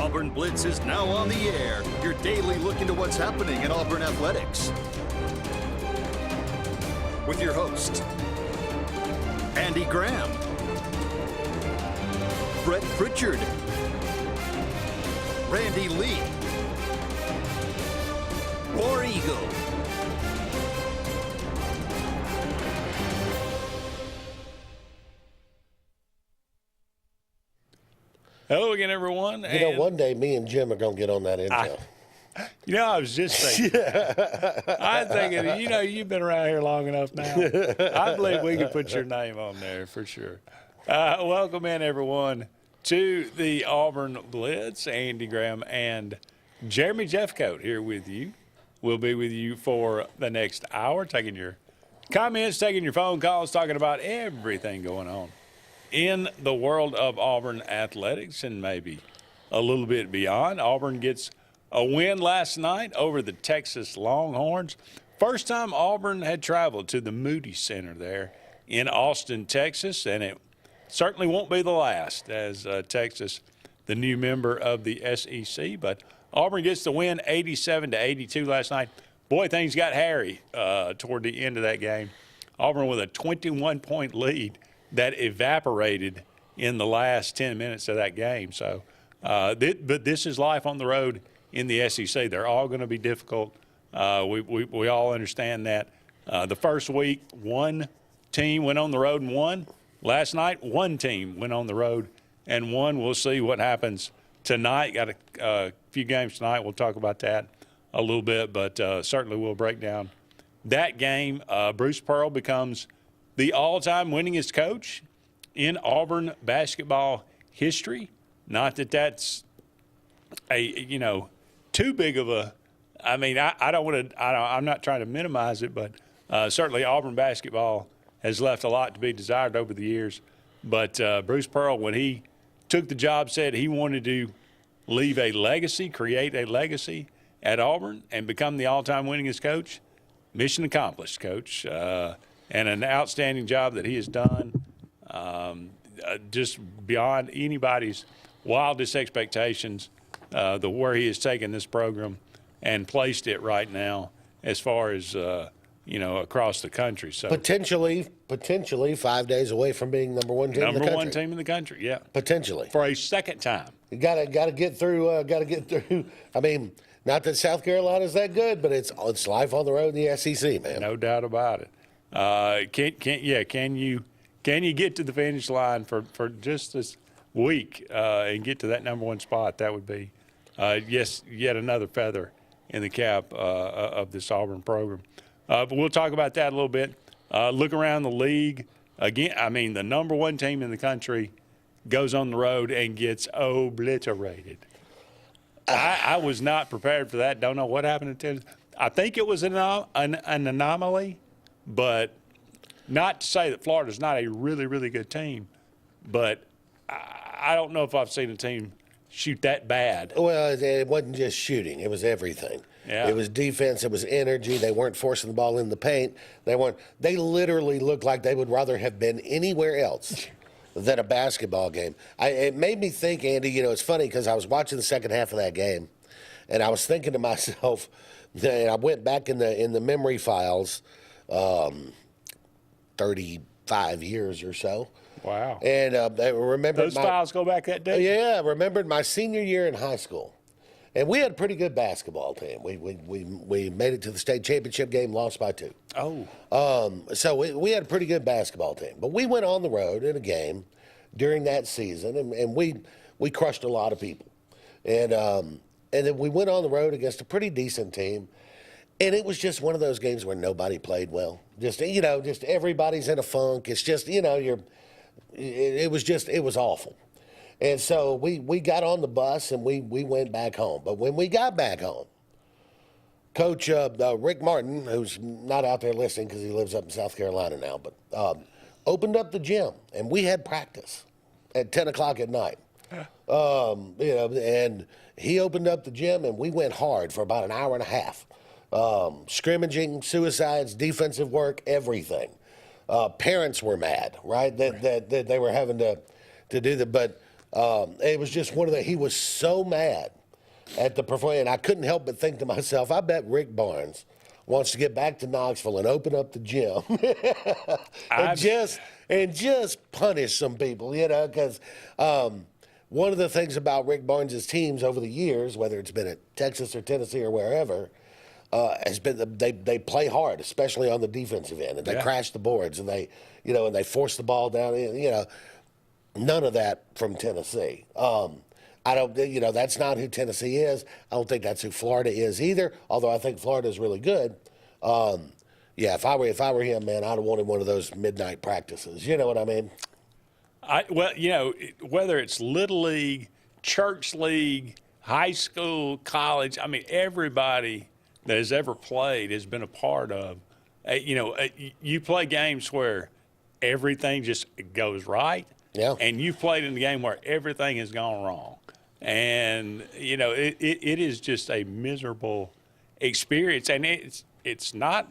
Auburn Blitz is now on the air. Your daily look into what's happening in Auburn athletics. With your host, Andy Graham, Brett Pritchard, Randy Lee, War Eagle. Hello again, everyone. You know, one day me and Jim are going to get on that intel. I was just thinking. I'm thinking, you've been around here long enough now. I believe we can put your name on there for sure. Welcome in, everyone, to the Auburn Blitz. Andy Graham and Jeremy Jeffcoat here with you. We'll be with you for the next hour, taking your comments, taking your phone calls, talking about everything going on in the world of Auburn athletics and maybe a little bit beyond. Auburn gets a win last night over the Texas Longhorns. First time Auburn had traveled to the Moody Center there in Austin, Texas, and it certainly won't be the last as Texas, the new member of the SEC. But Auburn gets the win 87-82 last night. Boy, things got hairy toward the end of that game. Auburn with a 21-point lead that evaporated in the last 10 minutes of that game. So, but this is life on the road in the SEC. They're all going to be difficult. We all understand that. The first week, one team went on the road and won. Last night, one team went on the road and won. We'll see what happens tonight. Got a few games tonight. We'll talk about that a little bit, but certainly we'll break down that game. Bruce Pearl becomes the all-time winningest coach in Auburn basketball history. Not that that's too big of a. I mean, I don't want to. I'm not trying to minimize it, but certainly Auburn basketball has left a lot to be desired over the years. But Bruce Pearl, when he took the job, said he wanted to leave a legacy, create a legacy at Auburn, and become the all-time winningest coach. Mission accomplished, Coach. And an outstanding job that he has done, just beyond anybody's wildest expectations, where he has taken this program and placed it right now as far as, across the country. So Potentially 5 days away from being number one team in the country. Number one team in the country, yeah. Potentially. For a second time. You gotta get through. I mean, not that South Carolina's that good, but it's life on the road in the SEC, man. No doubt about it. Can you get to the finish line for just this week and get to that number one spot? That would be, yet another feather in the cap of this Auburn program. But we'll talk about that a little bit. Look around the league. Again, I mean, the number one team in the country goes on the road and gets obliterated. I was not prepared for that. Don't know what happened to Tennessee. I think it was an anomaly. But not to say that Florida's not a really, really good team, but I don't know if I've seen a team shoot that bad. Well, it wasn't just shooting. It was everything. Yeah. It was defense. It was energy. They weren't forcing the ball in the paint. They literally looked like they would rather have been anywhere else than a basketball game. It made me think, Andy, it's funny because I was watching the second half of that game, and I was thinking to myself, and I went back in the memory files, 35 years or so. Wow. And I remembered those files go back that day? Yeah, I remembered my senior year in high school. And we had a pretty good basketball team. We made it to the state championship game, lost by 2. Oh. So we had a pretty good basketball team. But we went on the road in a game during that season, and we crushed a lot of people. And then we went on the road against a pretty decent team. And it was just one of those games where nobody played well. Just everybody's in a funk. It's just, it was awful. And so we got on the bus and we went back home. But when we got back home, Coach Rick Martin, who's not out there listening because he lives up in South Carolina now, but opened up the gym and we had practice at 10 o'clock at night. And he opened up the gym and we went hard for about an hour and a half. Scrimmaging, suicides, defensive work, everything. Parents were mad, right? That they were having to do that. But It was just one of the. He was so mad at the performance, and I couldn't help but think to myself, I bet Rick Barnes wants to get back to Knoxville and open up the gym and just punish some people, because one of the things about Rick Barnes' teams over the years, whether it's been at Texas or Tennessee or wherever, has been they play hard, especially on the defensive end, and they crash the boards and they force the ball down. None of that from Tennessee. I don't, that's not who Tennessee is. I don't think that's who Florida is either. Although I think Florida is really good. If I were him, man, I'd have wanted one of those midnight practices. You know what I mean? Whether it's Little League, Church League, high school, college, everybody that has ever played has been a part of. You play games where everything just goes right. Yeah. And you've played in the game where everything has gone wrong. And, it is just a miserable experience. And it's not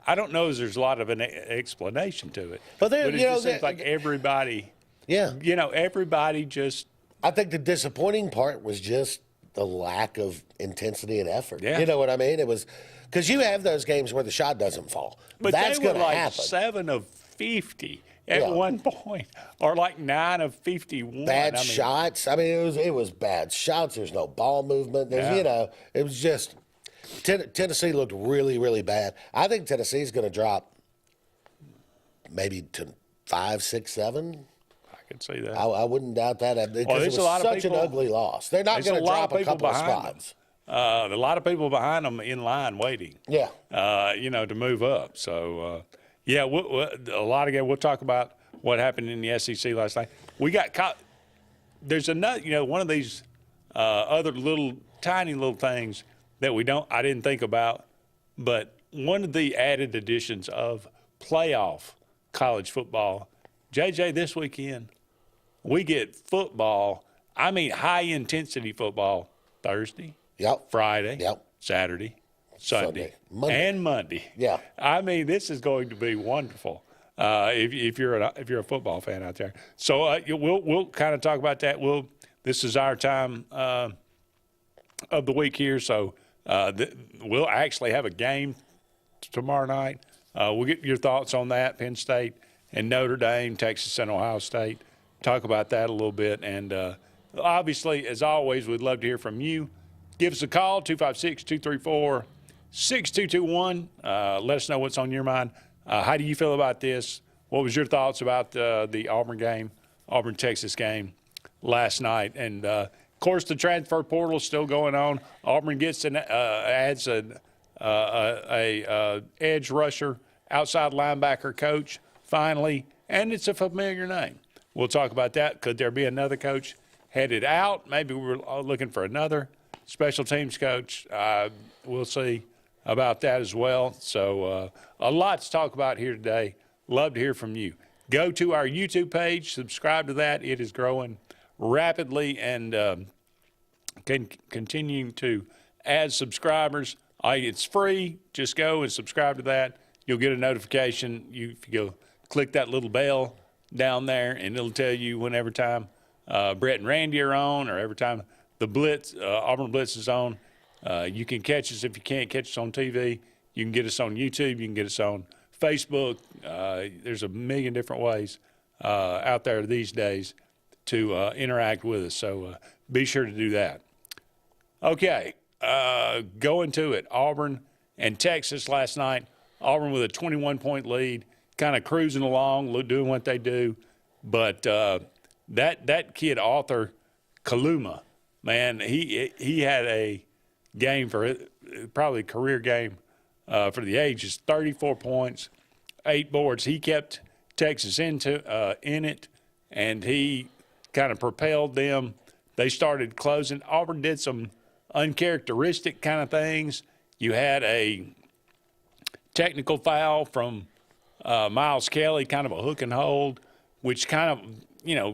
I don't know if there's a lot of an explanation to it. But it just seems like everybody everybody just. I think the disappointing part was just the lack of intensity and effort. Yeah. You know what I mean? It was because you have those games where the shot doesn't fall. But that's going to like happen. 7 of 50 at one point, or like 9 of 51. Bad shots. It was bad shots. There's no ball movement. It was just Tennessee looked really, really bad. I think Tennessee's going to drop maybe to 5, 6, 7. I can see that. I wouldn't doubt that because it was such an ugly loss. They're not going to drop a couple of spots. A lot of people behind them in line waiting. Yeah. To move up. So, a lot again. We'll talk about what happened in the SEC last night. We got caught. There's another, one of these other tiny little things that I didn't think about, but one of the added additions of playoff college football, JJ, this weekend, we get football. High intensity football Thursday, Friday, Saturday, Sunday, and Monday. Yeah. This is going to be wonderful if you're a football fan out there. So we'll kind of talk about that. This is our time of the week here, so we'll actually have a game tomorrow night. We'll get your thoughts on that, Penn State and Notre Dame, Texas and Ohio State. Talk about that a little bit. And obviously, as always, we'd love to hear from you. Give us a call, 256-234-6221. Let us know what's on your mind. How do you feel about this? What was your thoughts about the Auburn-Texas game last night? And, of course, the transfer portal is still going on. Auburn gets adds a edge rusher, outside linebacker coach, finally, and it's a familiar name. We'll talk about that. Could there be another coach headed out? Maybe we're looking for another special teams coach. We'll see about that as well. So a lot to talk about here today. Love to hear from you. Go to our YouTube page, subscribe to that. It is growing rapidly and continuing to add subscribers. It's free. Just go and subscribe to that. You'll get a notification. If you go click that little bell down there, and it'll tell you whenever time Brett and Randy are on, or every time the Blitz, Auburn Blitz is on. You can catch us if you can't catch us on TV. You can get us on YouTube. You can get us on Facebook. There's a million different ways out there these days to interact with us. So be sure to do that. Okay, going to it. Auburn and Texas last night. Auburn with a 21-point lead, kind of cruising along, doing what they do. But that kid, Arthur Kaluma, man, he had a game probably a career game for the ages. 34 points, 8 boards. He kept Texas in it, and he kind of propelled them. They started closing. Auburn did some uncharacteristic kind of things. You had a technical foul from Miles Kelly, kind of a hook and hold, which kind of,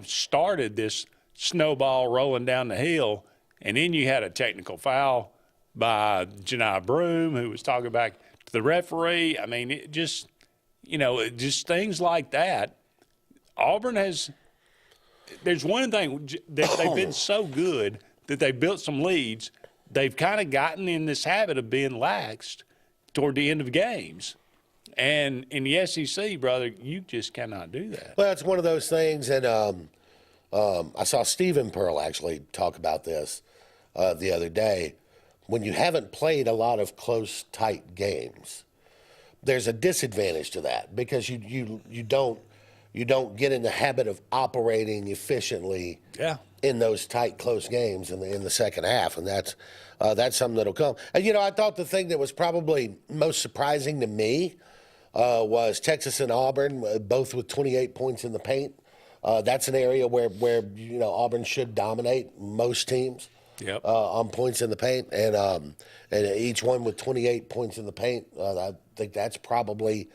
started this snowball rolling down the hill. And then you had a technical foul by Janai Broom, who was talking back to the referee. It just things like that. Auburn has there's one thing that they've been so good that they built some leads. They've kind of gotten in this habit of being laxed toward the end of games. And in the SEC, brother, you just cannot do that. Well, it's one of those things, and I saw Stephen Pearl actually talk about this the other day. When you haven't played a lot of close, tight games, there's a disadvantage to that because you don't get in the habit of operating efficiently in those tight, close games in the second half, and that's something that'll come. And I thought the thing that was probably most surprising to me was Texas and Auburn, both with 28 points in the paint. That's an area where Auburn should dominate most teams on points in the paint, and each one with 28 points in the paint. I think that's probably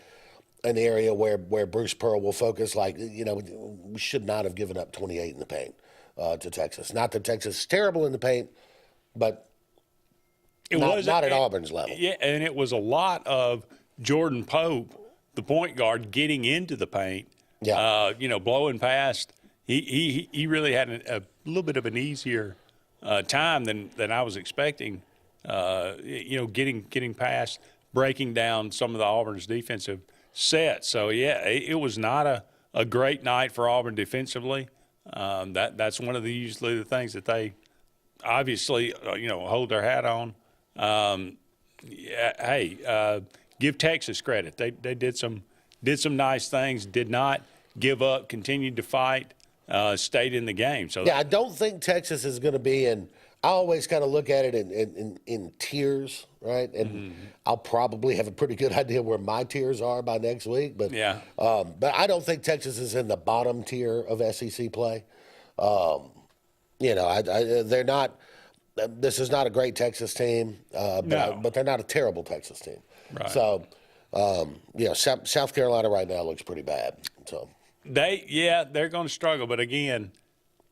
an area where Bruce Pearl will focus. We should not have given up 28 in the paint to Texas. Not that Texas is terrible in the paint, but not at Auburn's level. Yeah, and it was a lot of Jordan Pope, the point guard, getting into the paint. Blowing past. He really had a little bit of an easier time than I was expecting. Getting past, breaking down some of the Auburn's defensive sets. So it was not a great night for Auburn defensively. That's one of usually the things that they obviously hold their hat on. Give Texas credit. They did some nice things. Did not give up. Continued to fight. Stayed in the game. So I don't think Texas is going to be in. I always kind of look at it in tiers, right? And I'll probably have a pretty good idea where my tiers are by next week. But but I don't think Texas is in the bottom tier of SEC play. They're not. This is not a great Texas team, but they're not a terrible Texas team. Right. So, South Carolina right now looks pretty bad. So they're going to struggle. But again,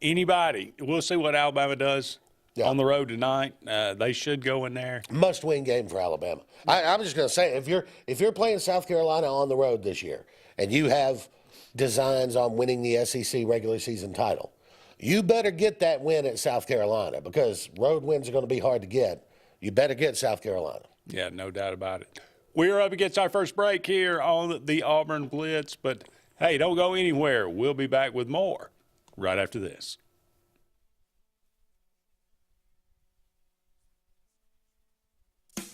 we'll see what Alabama does on the road tonight. They should go in there. Must-win game for Alabama. I'm just going to say, if you're playing South Carolina on the road this year, and you have designs on winning the SEC regular season title, you better get that win at South Carolina because road wins are going to be hard to get. You better get South Carolina. Yeah, no doubt about it. We're up against our first break here on the Auburn Blitz, but hey, don't go anywhere. We'll be back with more right after this.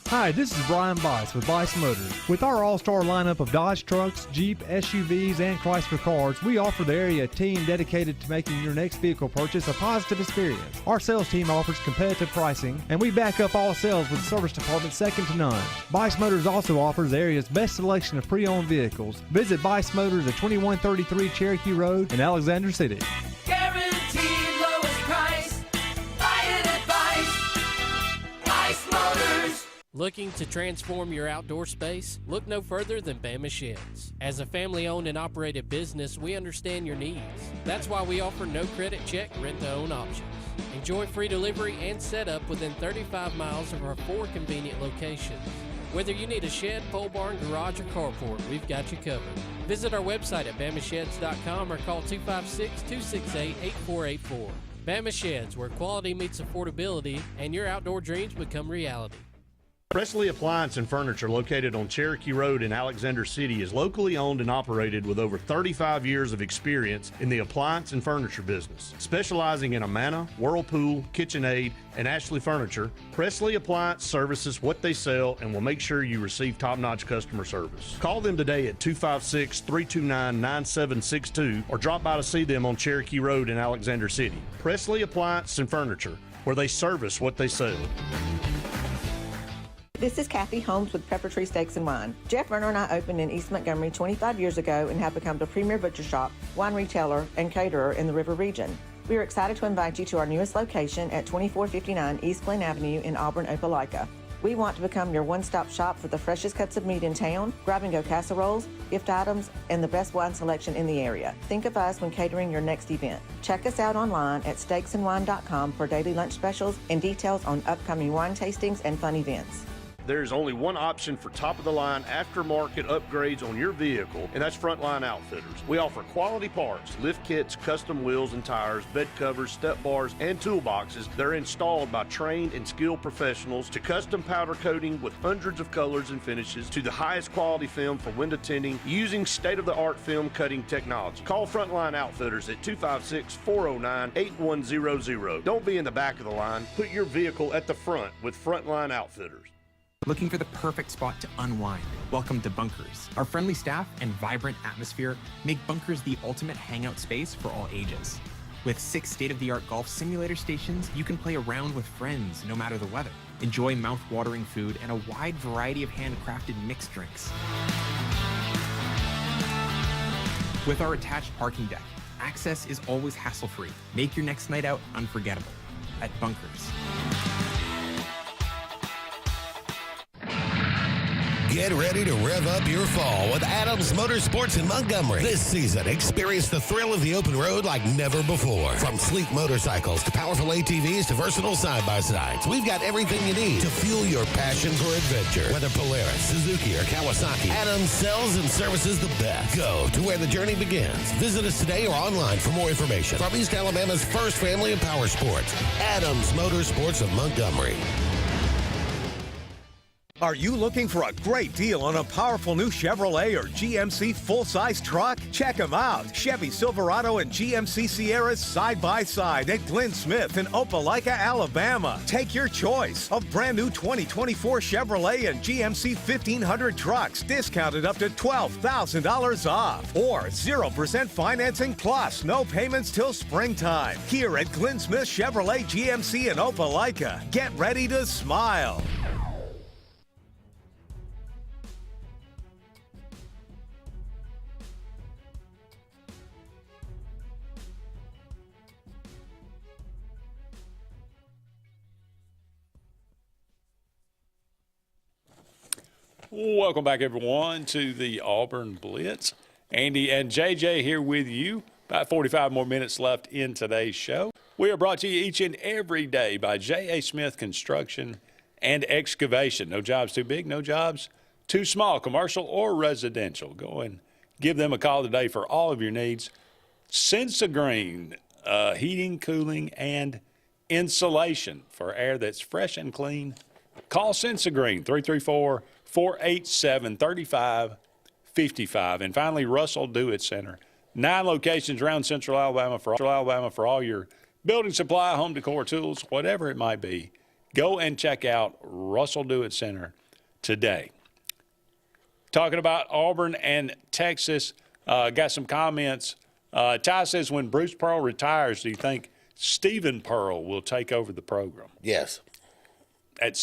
Hi, this is Brian Bice with Bice Motors. With our all-star lineup of Dodge trucks, Jeep, SUVs, and Chrysler cars, we offer the area a team dedicated to making your next vehicle purchase a positive experience. Our sales team offers competitive pricing, and we back up all sales with service department second to none. Bice Motors also offers the area's best selection of pre-owned vehicles. Visit Bice Motors at 2133 Cherokee Road in Alexander City. Guaranteed lowest price. Buy it at Bice Motors. Looking to transform your outdoor space? Look no further than Bama Sheds. As a family-owned and operated business, we understand your needs. That's why we offer no credit check, rent-to-own options. Enjoy free delivery and setup within 35 miles of our 4 convenient locations. Whether you need a shed, pole barn, garage, or carport, we've got you covered. Visit our website at BamaSheds.com or call 256-268-8484. Bama Sheds, where quality meets affordability and your outdoor dreams become reality. Presley Appliance and Furniture, located on Cherokee Road in Alexander City, is locally owned and operated with over 35 years of experience in the appliance and furniture business. Specializing in Amana, Whirlpool, KitchenAid, and Ashley Furniture, Presley Appliance services what they sell and will make sure you receive top-notch customer service. Call them today at 256-329-9762 or drop by to see them on Cherokee Road in Alexander City. Presley Appliance and Furniture, where they service what they sell. This is Kathy Holmes with Pepper Tree Steaks and Wine. Jeff Verner and I opened in East Montgomery 25 years ago and have become the premier butcher shop, wine retailer, and caterer in the River region. We are excited to invite you to our newest location at 2459 East Glen Avenue in Auburn, Opelika. We want to become your one-stop shop for the freshest cuts of meat in town, grab-and-go casseroles, gift items, and the best wine selection in the area. Think of us when catering your next event. Check us out online at steaksandwine.com for daily lunch specials and details on upcoming wine tastings and fun events. There's only one option for top-of-the-line aftermarket upgrades on your vehicle, and that's Frontline Outfitters. We offer quality parts, lift kits, custom wheels and tires, bed covers, step bars, and toolboxes that are installed by trained and skilled professionals, to custom powder coating with hundreds of colors and finishes, to the highest quality film for window tinting using state-of-the-art film cutting technology. Call Frontline Outfitters at 256-409-8100. Don't be in the back of the line. Put your vehicle at the front with Frontline Outfitters. Looking for the perfect spot to unwind? Welcome to Bunkers. Our friendly staff and vibrant atmosphere make Bunkers the ultimate hangout space for all ages. With 6 state-of-the-art golf simulator stations, you can play around with friends no matter the weather. Enjoy mouth-watering food and a wide variety of handcrafted mixed drinks. With our attached parking deck, access is always hassle-free. Make your next night out unforgettable at Bunkers. Get ready to rev up your fall with Adams Motorsports in Montgomery. This season, experience the thrill of the open road like never before. From sleek motorcycles to powerful ATVs to versatile side-by-sides, we've got everything you need to fuel your passion for adventure. Whether Polaris, Suzuki, or Kawasaki, Adams sells and services the best. Go to where the journey begins. Visit us today or online for more information. From East Alabama's first family of power sports, Adams Motorsports of Montgomery. Are you looking for a great deal on a powerful new Chevrolet or GMC full-size truck? Check them out. Chevy Silverado and GMC Sierras side by side at Glenn Smith in Opelika, Alabama. Take your choice of brand new 2024 Chevrolet and GMC 1500 trucks discounted up to $12,000 off, or 0% financing plus no payments till springtime. Here at Glenn Smith Chevrolet GMC in Opelika. Get ready to smile. Welcome back, everyone, to the Auburn Blitz. Andy and JJ here with you. About 45 more minutes left in today's show. We are brought to you each and every day by J.A. Smith Construction and Excavation. No jobs too big, no jobs too small, commercial or residential. Go and give them a call today for all of your needs. Sensa Green, heating, cooling, and insulation for air that's fresh and clean. Call Sensa Green, 334-487-3555. And finally, Russell Do-It Center. 9 locations around Central Alabama for all your building supply, home decor, tools, whatever it might be. Go and check out Russell Do-It Center today. Talking about Auburn and Texas, got some comments. Ty says, when Bruce Pearl retires, do you think Stephen Pearl will take over the program? Yes. It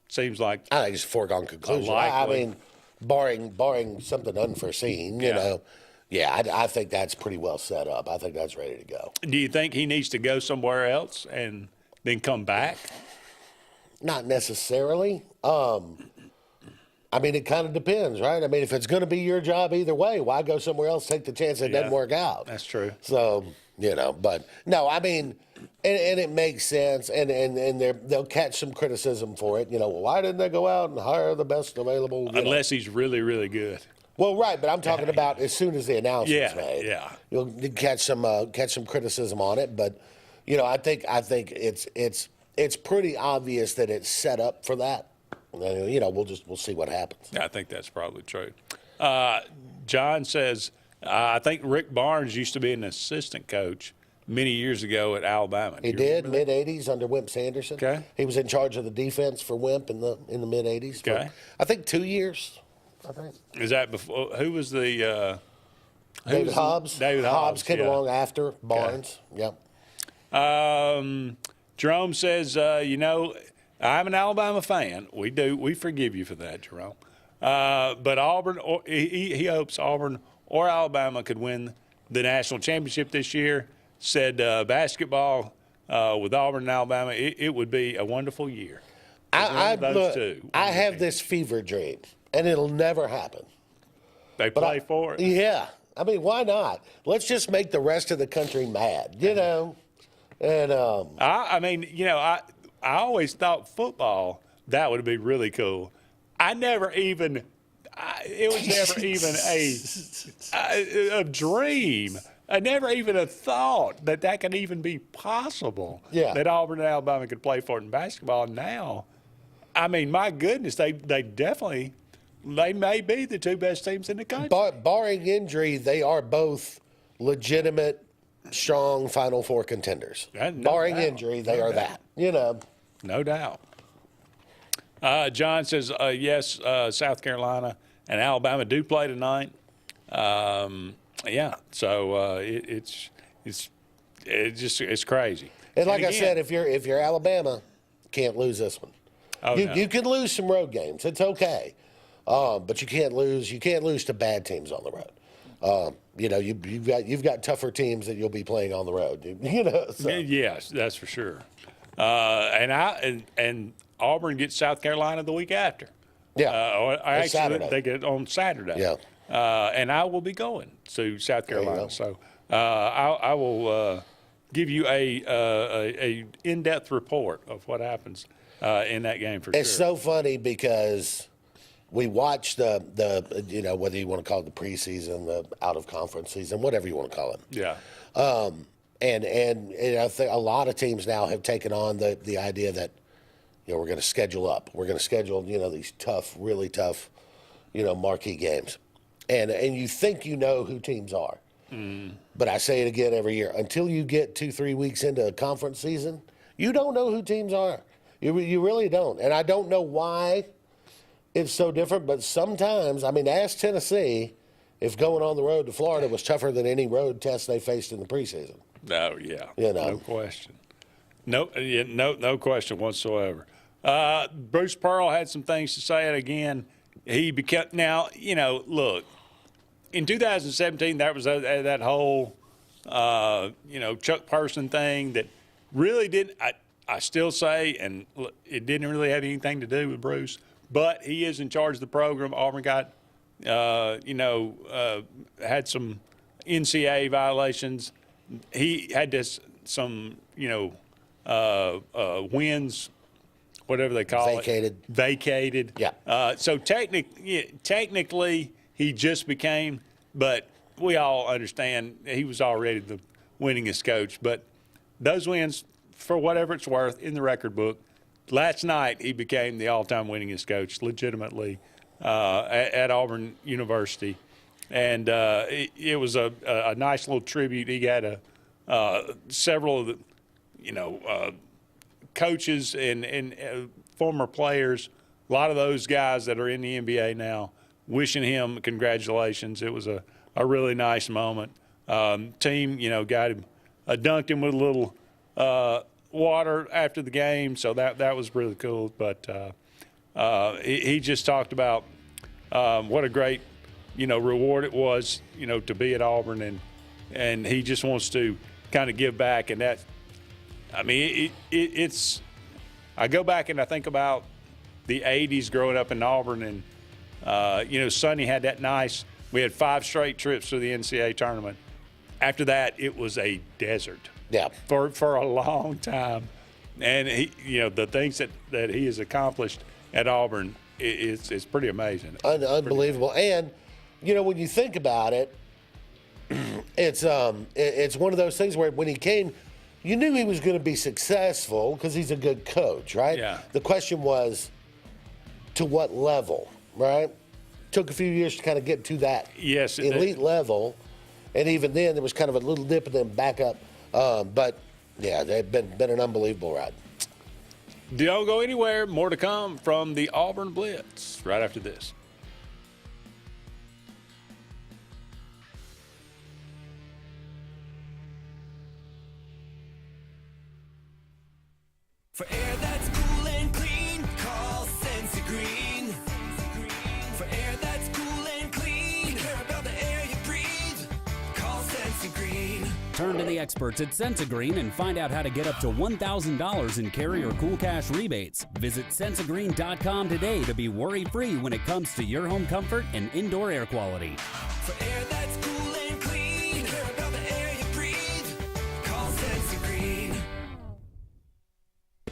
seems like I think it's a foregone conclusion. I mean, barring something unforeseen, you know. Yeah, I think that's pretty well set up. I think that's ready to go. Do you think he needs to go somewhere else and then come back? Not necessarily. I mean, it kind of depends, right? I mean, if it's going to be your job either way, why go somewhere else, take the chance it doesn't work out? That's true. So, you know, but no, I mean, and it makes sense, and they'll catch some criticism for it. You know, why didn't they go out and hire the best available? Unless he's really, really good. Well, right, but I'm talking about as soon as the announcement's made. Yeah. You'll catch some criticism on it, but you know, I think it's pretty obvious that it's set up for that. You know, we'll see what happens. Yeah, I think that's probably true. John says, I think Rick Barnes used to be an assistant coach many years ago at Alabama. He did, mid-'80s under Wimp Sanderson. Okay. He was in charge of the defense for Wimp in the mid-'80s. Okay. I think 2 years. I think. Is that before? Who was the? David Hobbs. David Hobbs came along after Barnes. Okay. Yep. Jerome says, you know, I'm an Alabama fan. We forgive you for that, Jerome. But Auburn, he hopes Auburn or Alabama could win the national championship this year. Said basketball with Auburn and Alabama, it would be a wonderful year. I have this fever dream, and it'll never happen. They play for it? Yeah. I mean, why not? Let's just make the rest of the country mad, you know? And I mean, you know, I always thought football That would be really cool. It was never even a dream. I never even a thought that could even be possible. Yeah. That Auburn and Alabama could play for it in basketball. Now, I mean, my goodness, they may be the two best teams in the country. Barring injury, they are both legitimate, strong Final Four contenders. Barring injury, they are that. No doubt. John says, yes, South Carolina and Alabama do play tonight. Yeah, so it's crazy. And like I said, if you're Alabama, can't lose this one. You can lose some road games. It's okay, but you can't lose. You can't lose to bad teams on the road. You've got tougher teams that you'll be playing on the road. So. Yes, that's for sure. And Auburn gets South Carolina the week after. Yeah, actually, Saturday. they get it on Saturday. Yeah. And I will be going to South Carolina. So I will give you a in-depth report of what happens in that game for sure. It's so funny because we watched the whether you want to call it the preseason, the out-of-conference season, whatever you want to call it. Yeah. And I think a lot of teams now have taken on the idea that we're going to schedule up. We're going to schedule these tough, really tough, marquee games. And you think you know who teams are. But I say it again every year. Until you get 2-3 weeks into a conference season, you don't know who teams are. You really don't. And I don't know why it's so different, but sometimes, ask Tennessee if going on the road to Florida was tougher than any road test they faced in the preseason. Oh, yeah. No question. No question whatsoever. Bruce Pearl had some things to say. And again, he became, now, look, in 2017, that was that whole, Chuck Person thing that really didn't, I still say, and it didn't really have anything to do with Bruce, but he is in charge of the program. Auburn got, had some NCAA violations. He had some, wins, whatever they call it. Vacated. Yeah. So technically, he just became, but we all understand he was already the winningest coach. But those wins, for whatever it's worth, in the record book, last night he became the all-time winningest coach, legitimately, at Auburn University. And it was a nice little tribute. He had several of the, coaches and former players, a lot of those guys that are in the NBA now, wishing him congratulations. It was a really nice moment. Team, got him, dunked him with a little water after the game, so that was really cool. But he just talked about what a great, reward it was, to be at Auburn, and he just wants to kind of give back. And that, it's. I go back and I think about the '80s growing up in Auburn, and Sonny had that nice. We had 5 straight trips to the NCAA tournament. After that, it was a desert. Yeah. For a long time, and he, the things that he has accomplished at Auburn, it's pretty amazing. Unbelievable. And when you think about it, it's one of those things where when he came, you knew he was going to be successful because he's a good coach, right? Yeah. The question was, to what level, right? Took a few years to kind of get to that elite level, and even then there was kind of a little dip and then back up. But yeah, they've been an unbelievable ride. Don't go anywhere. More to come from the Auburn Blitz right after this. For air that's cool and clean, call Sensi Green. For air that's cool and clean, care about the air you breathe, call Sensi Green. Turn to the experts at Sensigreen and find out how to get up to $1,000 in carrier cool cash rebates. Visit Sensigreen.com today to be worry-free when it comes to your home comfort and indoor air quality. For air that's cool and clean, care about the air you breathe, call Sensi Green.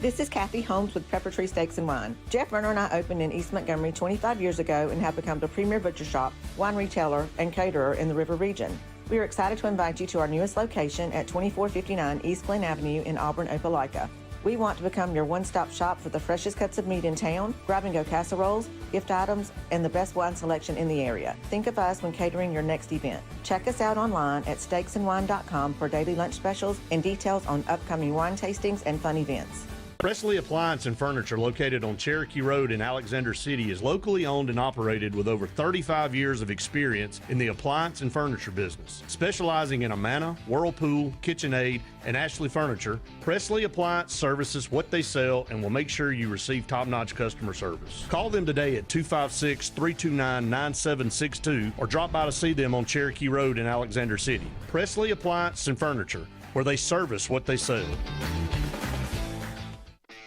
This is Kathy Holmes with Pepper Tree Steaks and Wine. Jeff Verner and I opened in East Montgomery 25 years ago and have become the premier butcher shop, wine retailer, and caterer in the River region. We are excited to invite you to our newest location at 2459 East Glen Avenue in Auburn, Opelika. We want to become your one-stop shop for the freshest cuts of meat in town, grab-and-go casseroles, gift items, and the best wine selection in the area. Think of us when catering your next event. Check us out online at steaksandwine.com for daily lunch specials and details on upcoming wine tastings and fun events. Presley Appliance and Furniture, located on Cherokee Road in Alexander City, is locally owned and operated with over 35 years of experience in the appliance and furniture business. Specializing in Amana, Whirlpool, KitchenAid, and Ashley Furniture, Presley Appliance services what they sell and will make sure you receive top-notch customer service. Call them today at 256-329-9762 or drop by to see them on Cherokee Road in Alexander City. Presley Appliance and Furniture, where they service what they sell.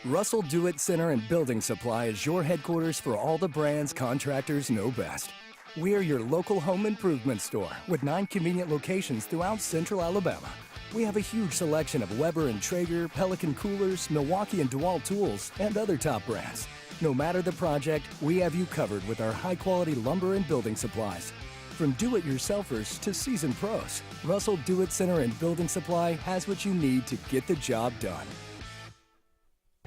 Russell Do-It Center and Building Supply is your headquarters for all the brands contractors know best. We are your local home improvement store with 9 convenient locations throughout central Alabama. We have a huge selection of Weber and Traeger, Pelican coolers, Milwaukee and DeWalt tools, and other top brands. No matter the project, we have you covered with our high-quality lumber and building supplies. From do-it-yourselfers to seasoned pros, Russell Do-It Center and Building Supply has what you need to get the job done.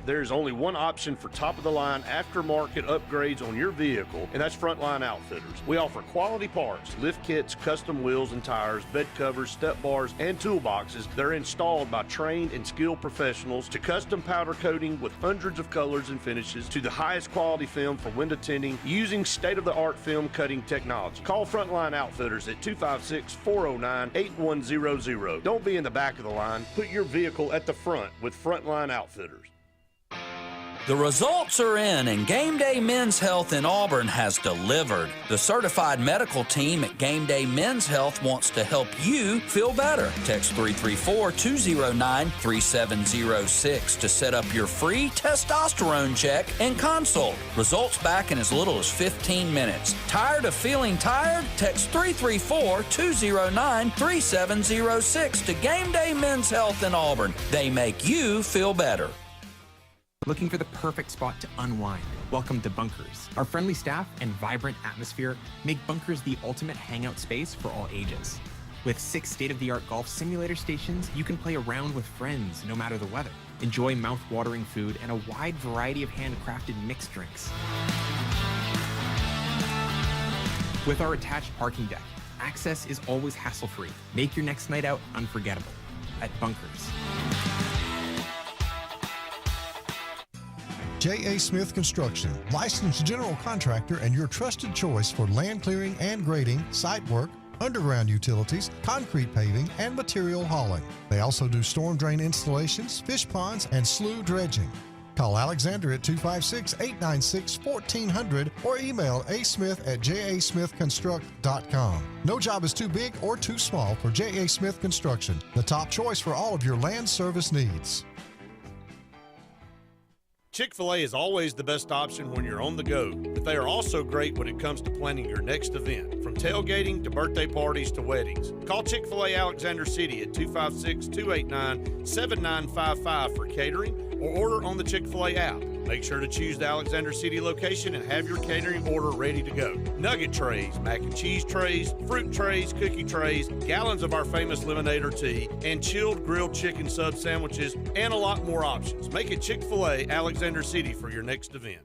There's only one option for top-of-the-line aftermarket upgrades on your vehicle, and that's Frontline Outfitters. We offer quality parts, lift kits, custom wheels and tires, bed covers, step bars, and toolboxes that are installed by trained and skilled professionals, to custom powder coating with hundreds of colors and finishes, to the highest quality film for window tinting using state-of-the-art film cutting technology. Call Frontline Outfitters at 256-409-8100. Don't be in the back of the line. Put your vehicle at the front with Frontline Outfitters. The results are in, and Game Day Men's Health in Auburn has delivered. The certified medical team at Game Day Men's Health wants to help you feel better. Text 334-209-3706 to set up your free testosterone check and consult. Results back in as little as 15 minutes. Tired of feeling tired? Text 334-209-3706 to Game Day Men's Health in Auburn. They make you feel better. Looking for the perfect spot to unwind? Welcome to Bunkers. Our friendly staff and vibrant atmosphere make Bunkers the ultimate hangout space for all ages. With 6 state-of-the-art golf simulator stations, you can play around with friends no matter the weather. Enjoy mouth-watering food and a wide variety of handcrafted mixed drinks. With our attached parking deck, access is always hassle-free. Make your next night out unforgettable at Bunkers. J.A. Smith Construction, licensed general contractor and your trusted choice for land clearing and grading, site work, underground utilities, concrete paving, and material hauling. They also do storm drain installations, fish ponds, and slough dredging. Call Alexander at 256-896-1400 or email asmith@jasmithconstruct.com. No job is too big or too small for J.A. Smith Construction, the top choice for all of your land service needs. Chick-fil-A is always the best option when you're on the go, but they are also great when it comes to planning your next event, from tailgating to birthday parties to weddings. Call Chick-fil-A Alexander City at 256-289-7955 for catering, or order on the Chick-fil-A app. Make sure to choose the Alexander City location and have your catering order ready to go. Nugget trays, mac and cheese trays, fruit trays, cookie trays, gallons of our famous lemonade or tea, and chilled grilled chicken sub sandwiches, and a lot more options. Make it Chick-fil-A Alexander City for your next event.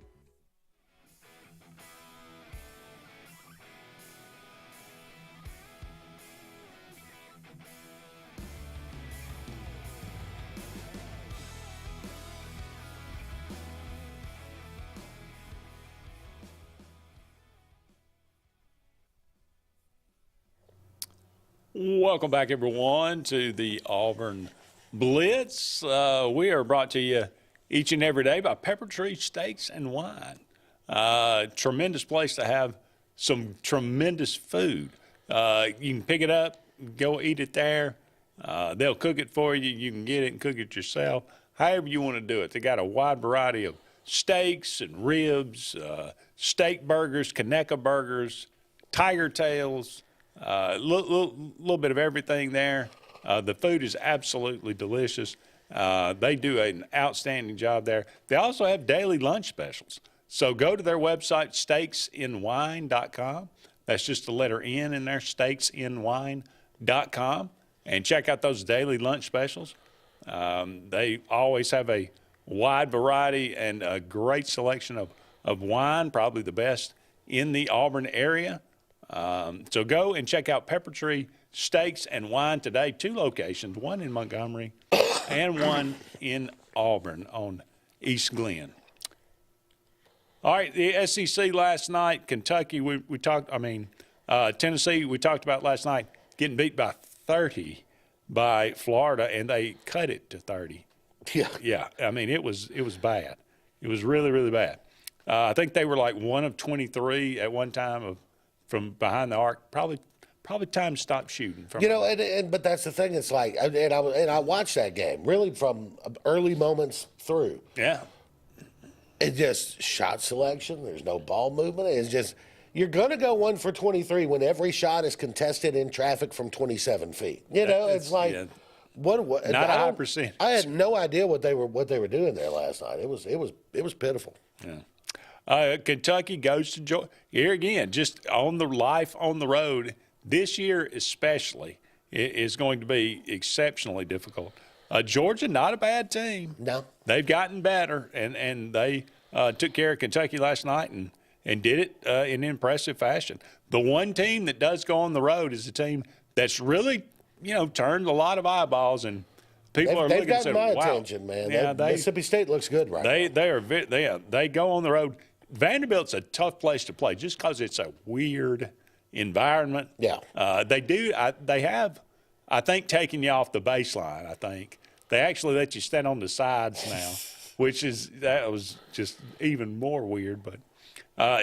Welcome back, everyone, to the Auburn Blitz. We are brought to you each and every day by Pepper Tree Steaks and Wine. Tremendous place to have some tremendous food. You can pick it up, go eat it there. They'll cook it for you. You can get it and cook it yourself, however you want to do it. They got a wide variety of steaks and ribs, steak burgers, Kaneka burgers, tiger tails, little bit of everything there. The food is absolutely delicious. They do an outstanding job there. They also have daily lunch specials. So go to their website, steaksinwine.com. That's just the letter N in there, steaksinwine.com, and check out those daily lunch specials. They always have a wide variety and a great selection of wine, probably the best in the Auburn area. So go and check out Pepper Tree Steaks and Wine today. 2 locations, one in Montgomery and one in Auburn on East Glen. All right, the SEC last night, Kentucky, we talked, Tennessee, we talked about last night, getting beat by 30 by Florida, and they cut it to 30. Yeah. Yeah, I mean, it was bad. It was really, really bad. I think they were like 1 of 23 at one time from behind the arc. Probably time to stop shooting. But that's the thing. It's like, and I watched that game really from early moments through. Yeah. It's just shot selection. There's no ball movement. It's just you're going to go 1 for 23 when every shot is contested in traffic from 27 feet. It's like. Yeah. What? Not a high percentage. I had no idea what they were doing there last night. It was pitiful. Yeah. Kentucky goes to Georgia. Here again, just on the life on the road. This year especially is going to be exceptionally difficult. Georgia, not a bad team. No. They've gotten better, and they took care of Kentucky last night and did it in impressive fashion. The one team that does go on the road is a team that's really turned a lot of eyeballs, and people are looking and saying, "They've gotten my wow. attention, man." Yeah, Mississippi State looks good right now. They go on the road. Vanderbilt's a tough place to play just because it's a weird environment. Yeah. They have, I think, taken you off the baseline. I think they actually let you stand on the sides now, that was just even more weird. But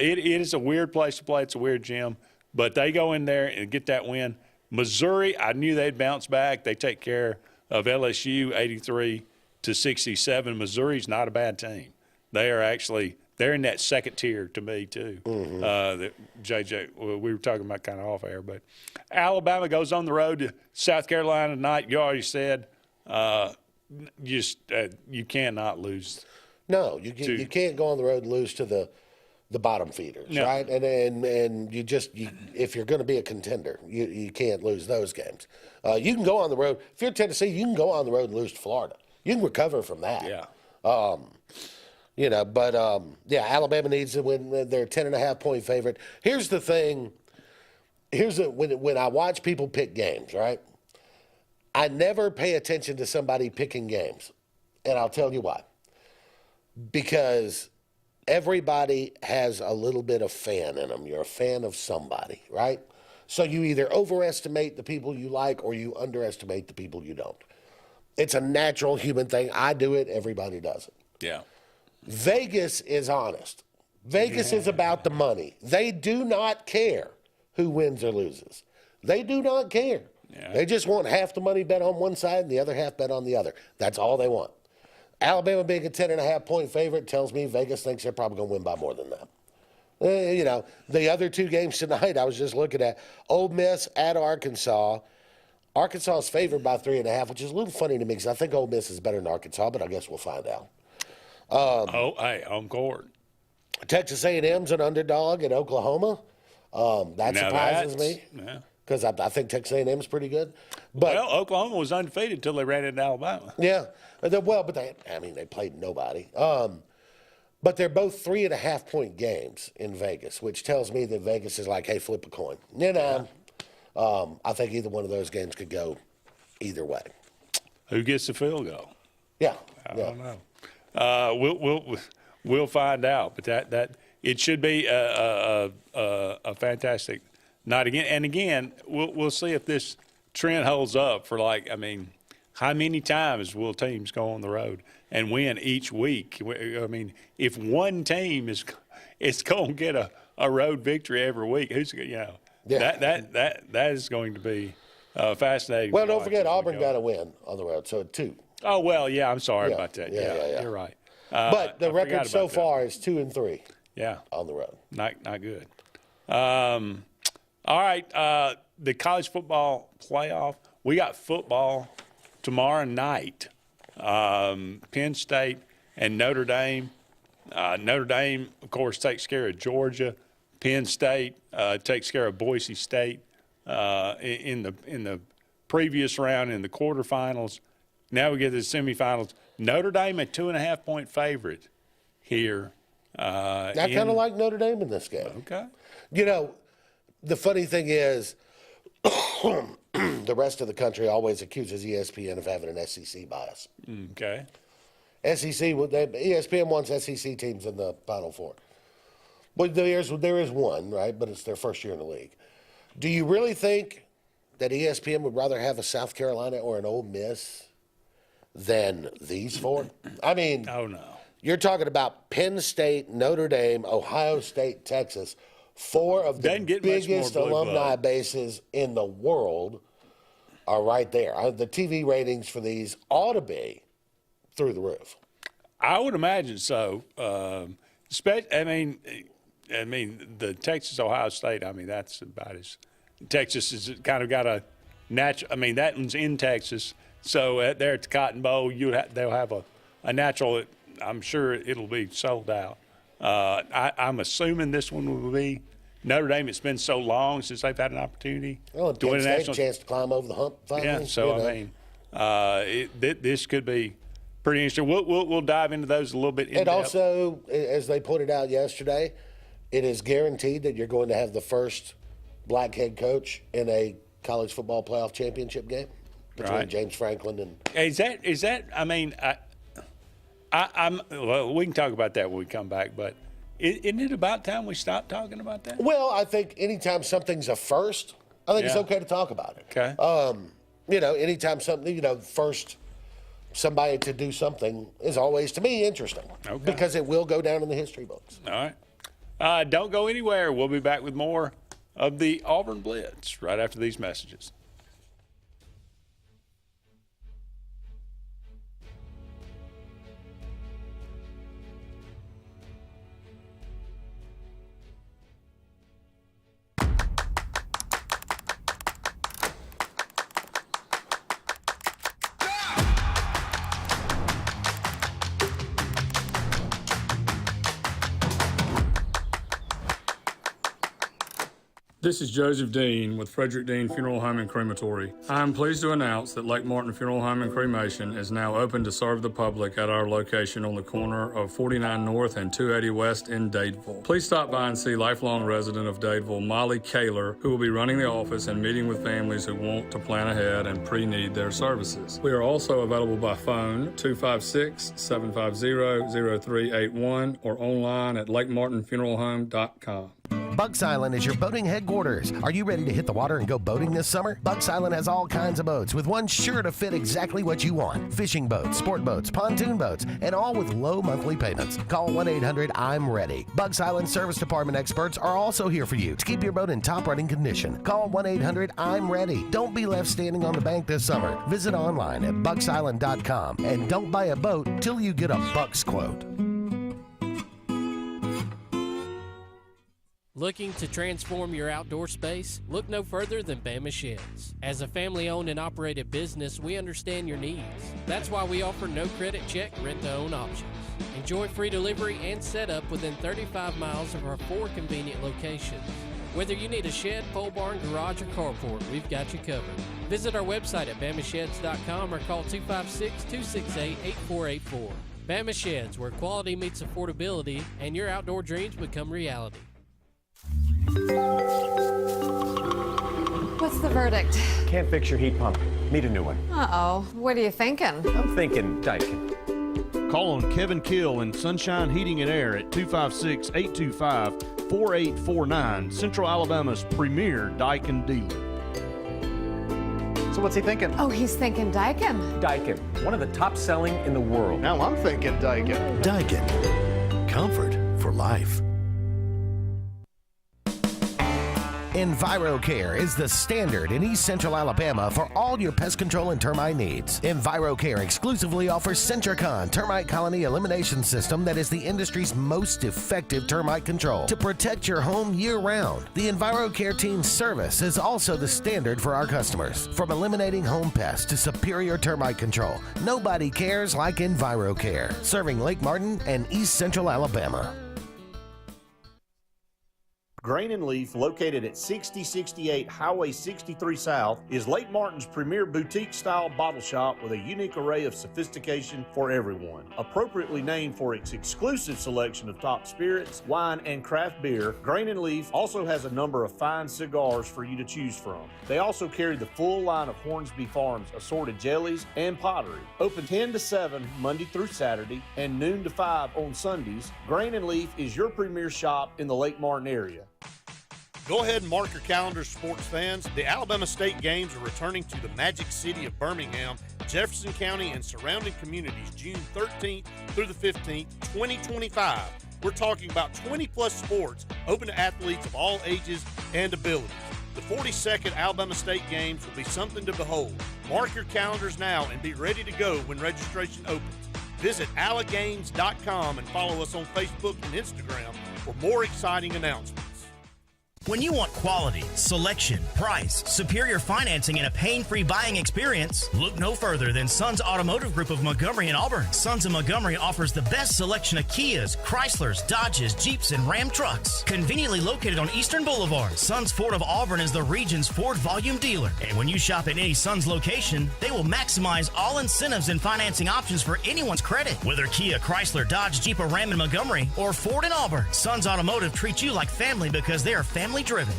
it is a weird place to play. It's a weird gym, but they go in there and get that win. Missouri, I knew they'd bounce back. They take care of LSU 83-67. Missouri's not a bad team. They're in that second tier to me too. JJ, we were talking about kind of off air, but Alabama goes on the road to South Carolina tonight. You already said you cannot lose. No, you can't go on the road and lose to the bottom feeders, right? And if you're going to be a contender, you can't lose those games. You can go on the road. If you're Tennessee, you can go on the road and lose to Florida. You can recover from that. Yeah. Alabama needs to win. They're a 10.5-point favorite. Here's the thing. When I watch people pick games, right? I never pay attention to somebody picking games, and I'll tell you why. Because everybody has a little bit of fan in them. You're a fan of somebody, right? So you either overestimate the people you like or you underestimate the people you don't. It's a natural human thing. I do it. Everybody does it. Yeah. Vegas is honest. Vegas is about the money. They do not care who wins or loses. They do not care. Yeah. They just want half the money bet on one side and the other half bet on the other. That's all they want. Alabama being a 10.5-point favorite tells me Vegas thinks they're probably going to win by more than that. The other 2 games tonight I was just looking at, Ole Miss at Arkansas. Arkansas is favored by 3.5, which is a little funny to me because I think Ole Miss is better than Arkansas, but I guess we'll find out. On court. Texas A&M's an underdog at Oklahoma. That surprises me because I think Texas A&M's pretty good. But Oklahoma was undefeated until they ran into Alabama. Yeah, but they played nobody. But they're both 3.5-point games in Vegas, which tells me that Vegas is like, hey, flip a coin. I think either one of those games could go either way. Who gets the field goal? Yeah, I don't know. We'll find out, but that it should be a fantastic night again. And again, we'll see if this trend holds up for how many times will teams go on the road and win each week? I mean, if one team is going to get a road victory every week, that is going to be fascinating. Well, don't forget Auburn got a win on the road, so 2. Oh, well, yeah, I'm sorry about that. Yeah, you're right. But the record so far is 2-3. Yeah. On the road. Not good. All right, the college football playoff. We got football tomorrow night. Penn State, and Notre Dame. Notre Dame, of course, takes care of Georgia. Penn State takes care of Boise State in the previous round in the quarterfinals. Now we get to the semifinals. Notre Dame a 2.5-point favorite here. I kind of like Notre Dame in this game. Okay. You know, the funny thing is, the rest of the country always accuses ESPN of having an SEC bias. Okay. ESPN wants SEC teams in the Final Four. Well, there is one, right? But it's their first year in the league. Do you really think that ESPN would rather have a South Carolina or an Ole Miss than these four? I mean, oh no. You're talking about Penn State, Notre Dame, Ohio State, Texas, four of the biggest alumni bases in the world are right there. The TV ratings for these ought to be through the roof. I would imagine so. I mean, the Texas-Ohio State, I mean, that's about as – Texas has kind of got a natural – I mean, that one's in Texas. So there at the Cotton Bowl, they'll have a natural – I'm sure it'll be sold out. I'm assuming this one will be Notre Dame. It's been so long since they've had an opportunity to win a national chance to climb over the hump finally. Yeah, so I mean, this could be pretty interesting. We'll dive into those a little bit. And also, as they pointed out yesterday, it is guaranteed that you're going to have the first black head coach in a college football playoff championship game between James Franklin and. Is that? I mean, well, we can talk about that when we come back, but isn't it about time we stop talking about that? Well, I think anytime something's a first, I think it's okay to talk about it. Okay. You know, anytime something, first somebody to do something is always, to me, interesting. Okay. Because it will go down in the history books. All right. Don't go anywhere. We'll be back with more of the Auburn Blitz right after these messages. This is Joseph Dean with Frederick Dean Funeral Home and Crematory. I am pleased to announce that Lake Martin Funeral Home and Cremation is now open to serve the public at our location on the corner of 49 North and 280 West in Dadeville. Please stop by and see lifelong resident of Dadeville, Molly Kaler, who will be running the office and meeting with families who want to plan ahead and pre-need their services. We are also available by phone 256-750-0381 or online at lakemartinfuneralhome.com. Bucks Island is your boating headquarters. Are you ready to hit the water and go boating this summer? Bucks Island has all kinds of boats, with one sure to fit exactly what you want. Fishing boats, sport boats, pontoon boats, and all with low monthly payments. Call 1-800-I'm-READY. Bucks Island Service Department experts are also here for you to keep your boat in top running condition. Call 1-800-I'm-READY. Don't be left standing on the bank this summer. Visit online at bucksisland.com and don't buy a boat till you get a Bucks quote. Looking to transform your outdoor space? Look no further than Bama Sheds. As a family-owned and operated business, we understand your needs. That's why we offer no credit check, rent-to-own options. Enjoy free delivery and setup within 35 miles of our 4 convenient locations. Whether you need a shed, pole barn, garage, or carport, we've got you covered. Visit our website at bamasheds.com or call 256-268-8484. Bama Sheds, where quality meets affordability and your outdoor dreams become reality. What's the verdict? Can't fix your heat pump. Need a new one. Uh-oh. What are you thinking? I'm thinking Daikin. Call on Kevin Kill and Sunshine Heating and Air at 256-825-4849, Central Alabama's premier Daikin dealer. So what's he thinking? Oh, he's thinking Daikin. Daikin, one of the top selling in the world. Now I'm thinking Daikin. Daikin. Comfort for life. EnviroCare is the standard in East Central Alabama for all your pest control and termite needs. EnviroCare exclusively offers Centricon termite colony elimination system that is the industry's most effective termite control to protect your home year-round. The EnviroCare team's service is also the standard for our customers. From eliminating home pests to superior termite control, nobody cares like EnviroCare. Serving Lake Martin and East Central Alabama. Grain and Leaf, located at 6068 Highway 63 South, is Lake Martin's premier boutique-style bottle shop with a unique array of sophistication for everyone. Appropriately named for its exclusive selection of top spirits, wine, and craft beer, Grain and Leaf also has a number of fine cigars for you to choose from. They also carry the full line of Hornsby Farms assorted jellies and pottery. Open 10 to 7 Monday through Saturday and noon to 5 on Sundays, Grain and Leaf is your premier shop in the Lake Martin area. Go ahead and mark your calendars, sports fans. The Alabama State Games are returning to the Magic City of Birmingham, Jefferson County, and surrounding communities June 13th through the 15th, 2025. We're talking about 20-plus sports open to athletes of all ages and abilities. The 42nd Alabama State Games will be something to behold. Mark your calendars now and be ready to go when registration opens. Visit allagames.com and follow us on Facebook and Instagram for more exciting announcements. When you want quality, selection, price, superior financing, and a pain-free buying experience, look no further than Sons Automotive Group of Montgomery and Auburn. Sons of Montgomery offers the best selection of Kias, Chryslers, Dodges, Jeeps, and Ram trucks. Conveniently located on Eastern Boulevard, Sons Ford of Auburn is the region's Ford volume dealer. And when you shop at any Sons location, they will maximize all incentives and financing options for anyone's credit. Whether Kia, Chrysler, Dodge, Jeep, or Ram in Montgomery, or Ford in Auburn, Sons Automotive treats you like family because they are family driven.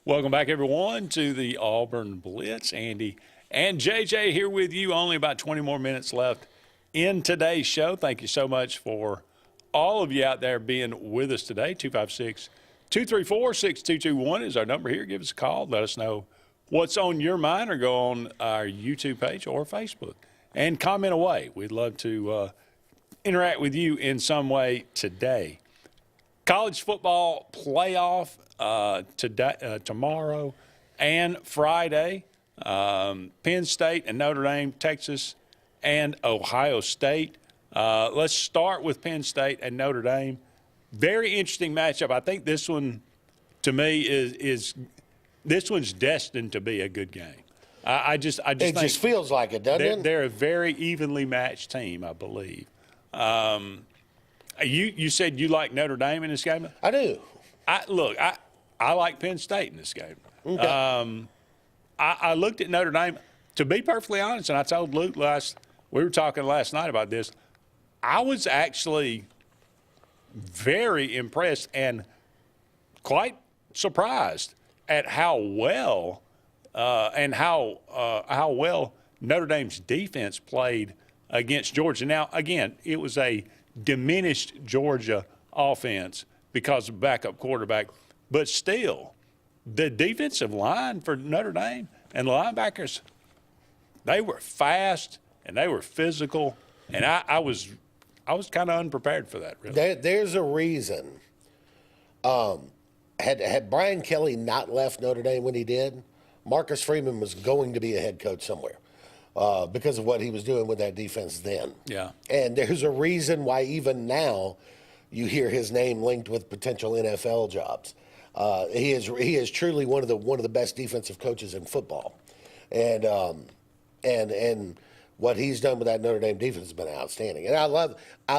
Welcome back, everyone, to the Auburn Blitz. Andy and JJ here with you. Only about 20 more minutes left in today's show. Thank you so much for all of you out there being with us today. 256-234-6221 is our number here. Give us a call. Let us know what's on your mind, or go on our YouTube page or Facebook and comment away. We'd love to interact with you in some way today. College football playoff today, tomorrow and Friday. Penn State and Notre Dame, Texas and Ohio State. Let's start with Penn State and Notre Dame. Very interesting matchup. I think this one, to me, is this one's destined to be a good game. I just it think just feels like it, doesn't it? They're a very evenly matched team, I believe. You said you like Notre Dame in this game? I do. I like Penn State in this game. Okay. I looked at Notre Dame. To be perfectly honest, and I told Luke we were talking last night about this, I was actually very impressed and quite surprised at how well Notre Dame's defense played against Georgia. Now, again, it was a diminished Georgia offense because of backup quarterback, but still, the defensive line for Notre Dame and the linebackers, they were fast and they were physical, and I was kind of unprepared for that, really. There's a reason. Had Brian Kelly not left Notre Dame when he did, Marcus Freeman was going to be a head coach somewhere because of what he was doing with that defense then. Yeah. And there's a reason why even now you hear his name linked with potential NFL jobs. He is truly one of the best defensive coaches in football, and what he's done with that Notre Dame defense has been outstanding. And I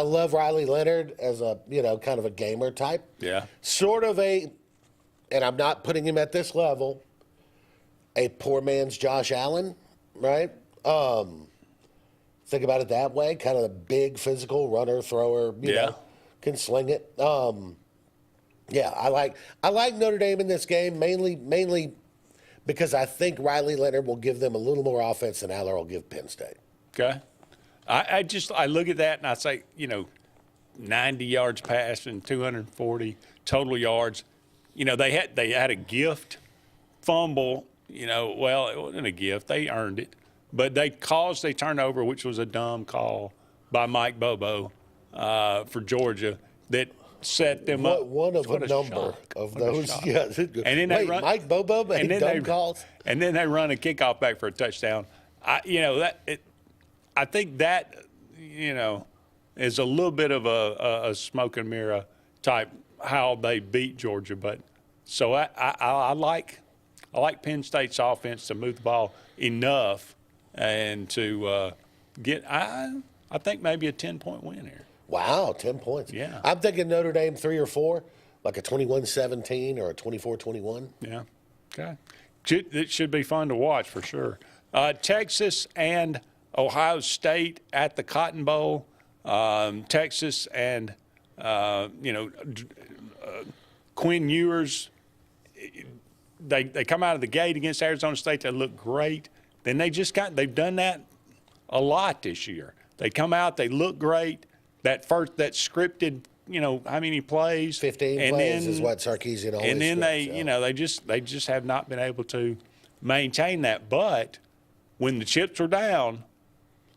love Riley Leonard as a kind of a gamer type. Yeah. Sort of and I'm not putting him at this level, a poor man's Josh Allen, right? Think about it that way, kind of a big physical runner, thrower, you know, can sling it. Yeah, I like Notre Dame in this game mainly because I think Riley Leonard will give them a little more offense than Aller will give Penn State. Okay. I look at that and I say, 90 yards passing, 240 total yards. They had a gift fumble. Well, it wasn't a gift. They earned it. But they caused a turnover, which was a dumb call by Mike Bobo for Georgia that set them up. One of a number of those. Yeah. And then Mike Bobo made dumb calls. And then they run a kickoff back for a touchdown. I think that, is a little bit of a smoke and mirror type how they beat Georgia. But so I like Penn State's offense to move the ball enough and to get I think maybe a 10-point win here. Wow, 10 points. Yeah. I'm thinking Notre Dame 3 or 4, like a 21-17 or a 24-21. Yeah. Okay. It should be fun to watch for sure. Texas and Ohio State at the Cotton Bowl. Texas and, Quinn Ewers, they come out of the gate against Arizona State. They look great. Then they've done that a lot this year. They come out, they look great. That scripted, how many plays? 15 plays is what Sarkisian always And then scripts, they just have not been able to maintain that. But when the chips were down,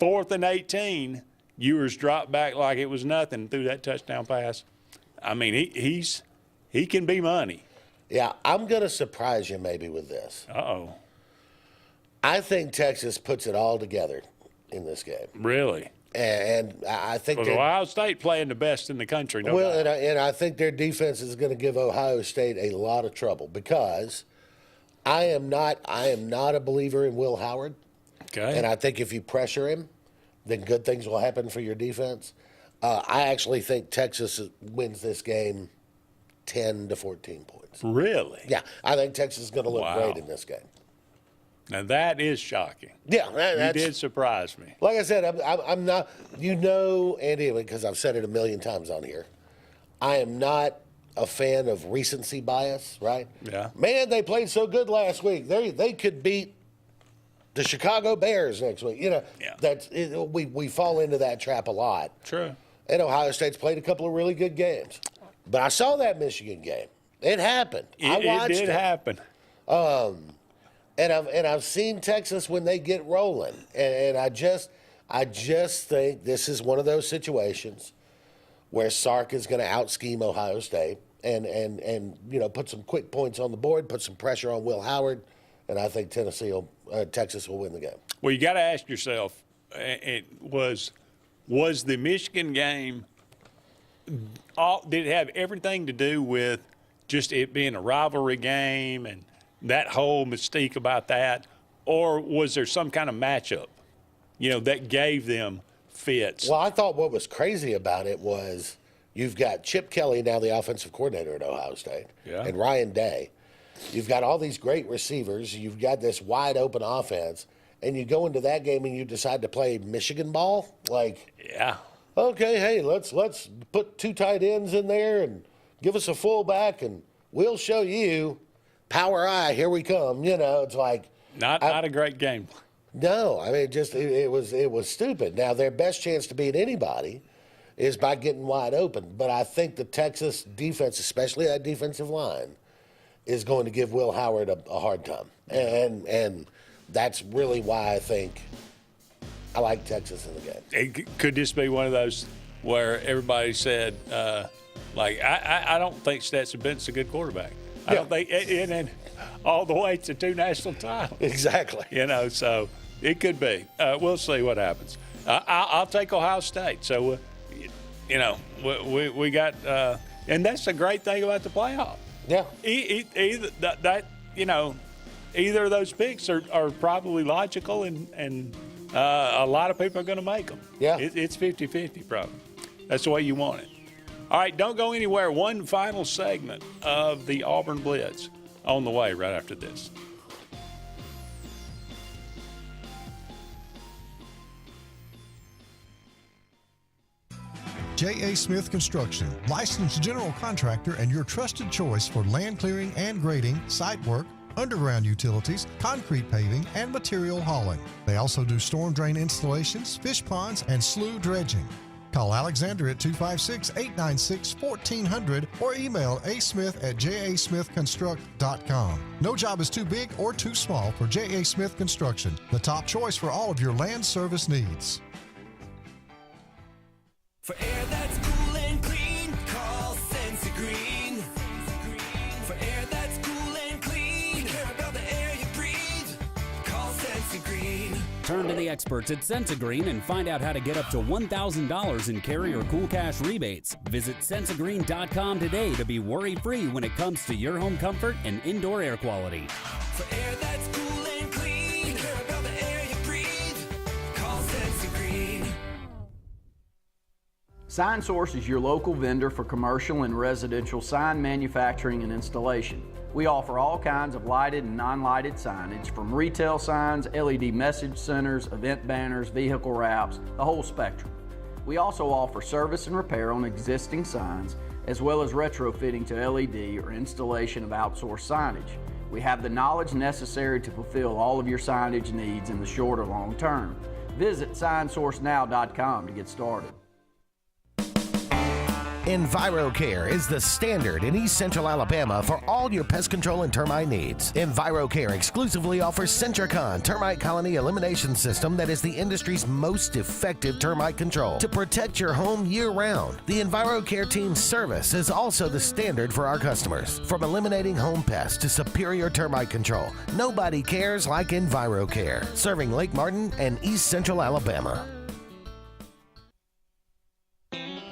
4th and 18, Ewers dropped back like it was nothing through that touchdown pass. I mean, he can be money. Yeah, I'm going to surprise you maybe with this. Uh-oh. I think Texas puts it all together in this game. Really? And I think Ohio State playing the best in the country. And I think their defense is going to give Ohio State a lot of trouble because I am not a believer in Will Howard. Okay. And I think if you pressure him, then good things will happen for your defense. I actually think Texas wins this game 10 to 14 points. Really? Yeah, I think Texas is going to look great in this game. Now, that is shocking. Yeah. You did surprise me. Like I said, I'm not, Andy, because I've said it a million times on here, I am not a fan of recency bias, right? Yeah. Man, they played so good last week. They could beat the Chicago Bears next week. We fall into that trap a lot. True. And Ohio State's played a couple of really good games. But I saw that Michigan game. It happened. I watched it. It did happen. And I've seen Texas when they get rolling, and I just think this is one of those situations where Sark is going to out-scheme Ohio State and put some quick points on the board, put some pressure on Will Howard, and I think Texas will win the game. Well, you got to ask yourself, was the Michigan game did it have everything to do with just it being a rivalry game and that whole mystique about that, or was there some kind of matchup, that gave them fits? Well, I thought what was crazy about it was you've got Chip Kelly, now the offensive coordinator at Ohio State, and Ryan Day. You've got all these great receivers. You've got this wide open offense, and you go into that game and you decide to play Michigan ball. Okay, hey, let's put 2 tight ends in there and give us a fullback, and we'll show you. Power I, here we come. It's like not a great game. No, I mean, it was stupid. Now their best chance to beat anybody is by getting wide open. But I think the Texas defense, especially that defensive line, is going to give Will Howard a hard time, and that's really why I think I like Texas in the game. Could this be one of those where everybody said, I don't think Stetson Bennett's a good quarterback. I don't think, and all the way to 2 national titles. Exactly. So it could be. We'll see what happens. I'll take Ohio State. So, we got, and that's the great thing about the playoff. Yeah. Either of those picks are probably logical, and a lot of people are going to make them. Yeah. It's 50-50 probably. That's the way you want it. All right, don't go anywhere. One final segment of the Auburn Blitz on the way right after this. J.A. Smith Construction, licensed general contractor and your trusted choice for land clearing and grading, site work, underground utilities, concrete paving, and material hauling. They also do storm drain installations, fish ponds, and slough dredging. Call Alexander at 256-896-1400 or email asmith@jasmithconstruct.com. No job is too big or too small for J.A. Smith Construction, the top choice for all of your land service needs. For air that's cool and clean, call Senza Green. For air that's cool and clean, care about the air you breathe, call Senza Green. Turn to the experts at Sensagreen and find out how to get up to $1,000 in carry or cool cash rebates. Visit Sensagreen.com today to be worry-free when it comes to your home comfort and indoor air quality. For air that's cool and clean, care about the air you breathe, call Senza Green. Sign Source is your local vendor for commercial and residential sign manufacturing and installation. We offer all kinds of lighted and non-lighted signage, from retail signs, LED message centers, event banners, vehicle wraps, the whole spectrum. We also offer service and repair on existing signs, as well as retrofitting to LED or installation of outsourced signage. We have the knowledge necessary to fulfill all of your signage needs in the short or long term. Visit signsourcenow.com to get started. EnviroCare is the standard in East Central Alabama for all your pest control and termite needs. EnviroCare exclusively offers Centricon termite colony elimination system that is the industry's most effective termite control to protect your home year-round. The EnviroCare team's service is also the standard for our customers. From eliminating home pests to superior termite control, nobody cares like EnviroCare, serving Lake Martin and East Central Alabama.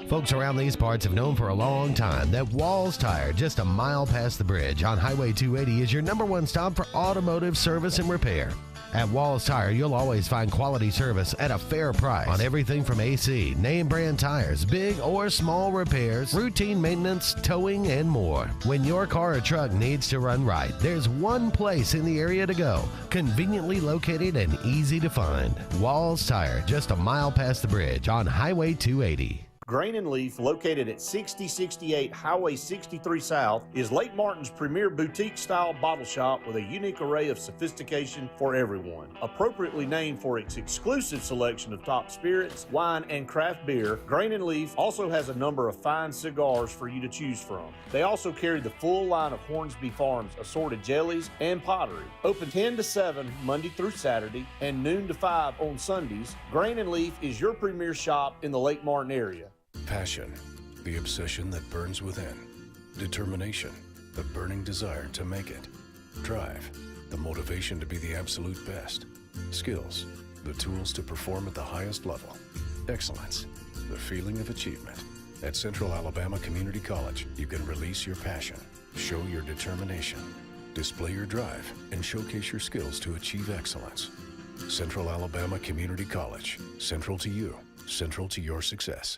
Folks around these parts have known for a long time that Walls Tire, just a mile past the bridge on Highway 280, is your #1 stop for automotive service and repair. At Walls Tire, you'll always find quality service at a fair price on everything from AC, name brand tires, big or small repairs, routine maintenance, towing, and more. When your car or truck needs to run right, there's one place in the area to go, conveniently located and easy to find. Walls Tire, just a mile past the bridge on Highway 280. Grain and Leaf, located at 6068 Highway 63 South, is Lake Martin's premier boutique-style bottle shop with a unique array of sophistication for everyone. Appropriately named for its exclusive selection of top spirits, wine, and craft beer, Grain and Leaf also has a number of fine cigars for you to choose from. They also carry the full line of Hornsby Farms assorted jellies and pottery. Open 10 to 7 Monday through Saturday and noon to 5 on Sundays, Grain and Leaf is your premier shop in the Lake Martin area. Passion, the obsession that burns within. Determination, the burning desire to make it. Drive, the motivation to be the absolute best. Skills, the tools to perform at the highest level. Excellence, the feeling of achievement. At Central Alabama Community College, you can release your passion, show your determination, display your drive, and showcase your skills to achieve excellence. Central Alabama Community College, central to you, central to your success.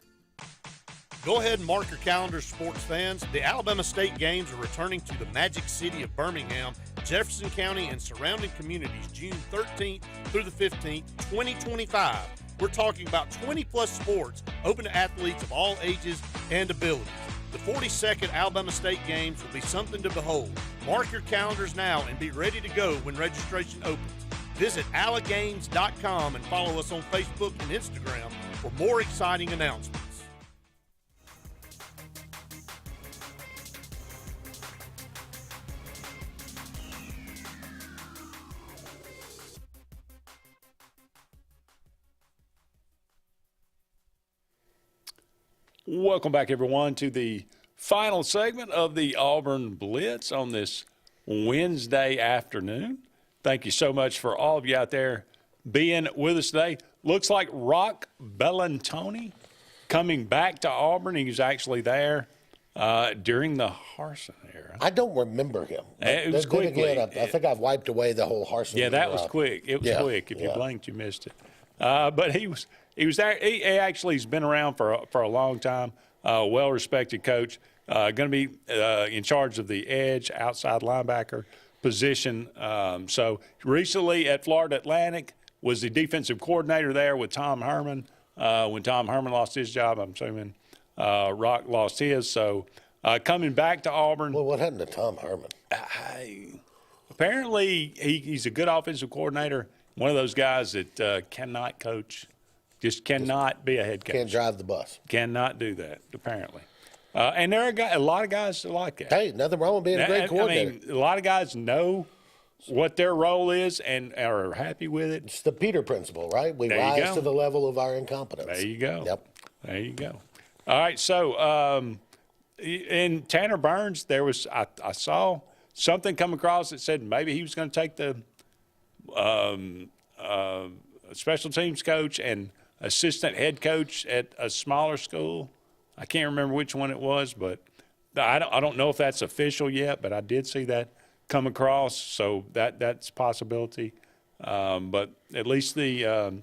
Go ahead and mark your calendars, sports fans. The Alabama State Games are returning to the Magic City of Birmingham, Jefferson County, and surrounding communities June 13th through the 15th, 2025. We're talking about 20-plus sports open to athletes of all ages and abilities. The 42nd Alabama State Games will be something to behold. Mark your calendars now and be ready to go when registration opens. Visit allagames.com and follow us on Facebook and Instagram for more exciting announcements. Welcome back, everyone, to the final segment of the Auburn Blitz on this Wednesday afternoon. Thank you so much for all of you out there being with us today. Looks like Rock Bellantoni coming back to Auburn. He was actually there during the Harsin era. I don't remember him. It was quickly. Again, I think I've wiped away the whole Harsin. Yeah, that was quick. It was quick. If you blinked, you missed it. But he was there. He actually has been around for a long time. Well-respected coach. Going to be in charge of the edge outside linebacker position. So recently at Florida Atlantic was the defensive coordinator there with Tom Herman. When Tom Herman lost his job, I'm assuming Rock lost his. So coming back to Auburn. Well, what happened to Tom Herman? apparently he's a good offensive coordinator. One of those guys that cannot coach, just cannot be a head coach. Can't drive the bus. Cannot do that, apparently. And there are a lot of guys like that. Hey, nothing wrong with being a great coordinator. I mean, a lot of guys know what their role is and are happy with it. It's the Peter principle, right? We rise to the level of our incompetence. There you go. Yep. There you go. All right, so in Tanner Burns, there was I saw something come across that said maybe he was going to take the special teams coach and assistant head coach at a smaller school. I can't remember which one it was, but I don't know if that's official yet, but I did see that come across, so that's a possibility. But at least the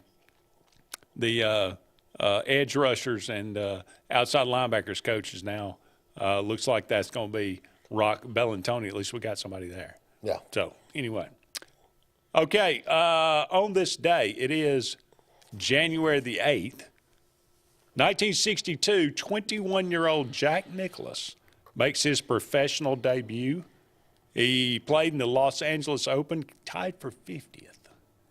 edge rushers and outside linebackers coaches now looks like that's going to be Rock Bellantoni. At least we got somebody there. Yeah. So anyway, okay. On this day, it is January the 8th. 1962, 21-year-old Jack Nicklaus makes his professional debut. He played in the Los Angeles Open, tied for 50th.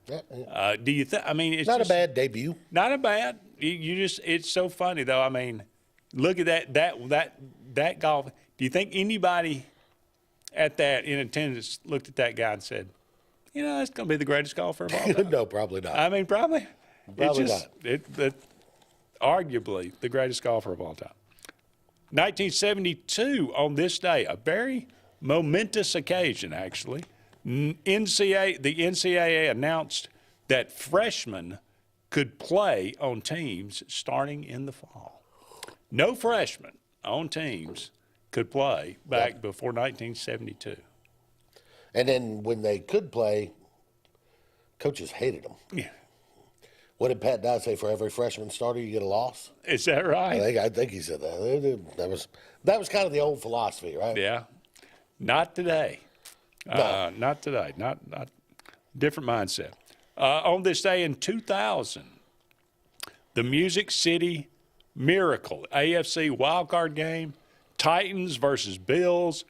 Yeah. Do you think? I mean, it's not just a bad debut. Not a bad. You just, it's so funny though. I mean, look at that golf. Do you think anybody at that in attendance looked at that guy and said, you know, that's going to be the greatest golfer of all time? No, probably not. I mean, probably. Probably not. Arguably the greatest golfer of all time. 1972, on this day, a very momentous occasion, actually. The NCAA announced that freshmen could play on teams starting in the fall. No freshmen on teams could play back before 1972. And then when they could play, coaches hated them. Yeah. What did Pat Dye say? For every freshman starter, you get a loss. Is that right? I think he said that. That was kind of the old philosophy, right? Yeah. Not today. No. Not today. Not different mindset. On this day in 2000, the Music City Miracle AFC wildcard game, Titans versus Bills.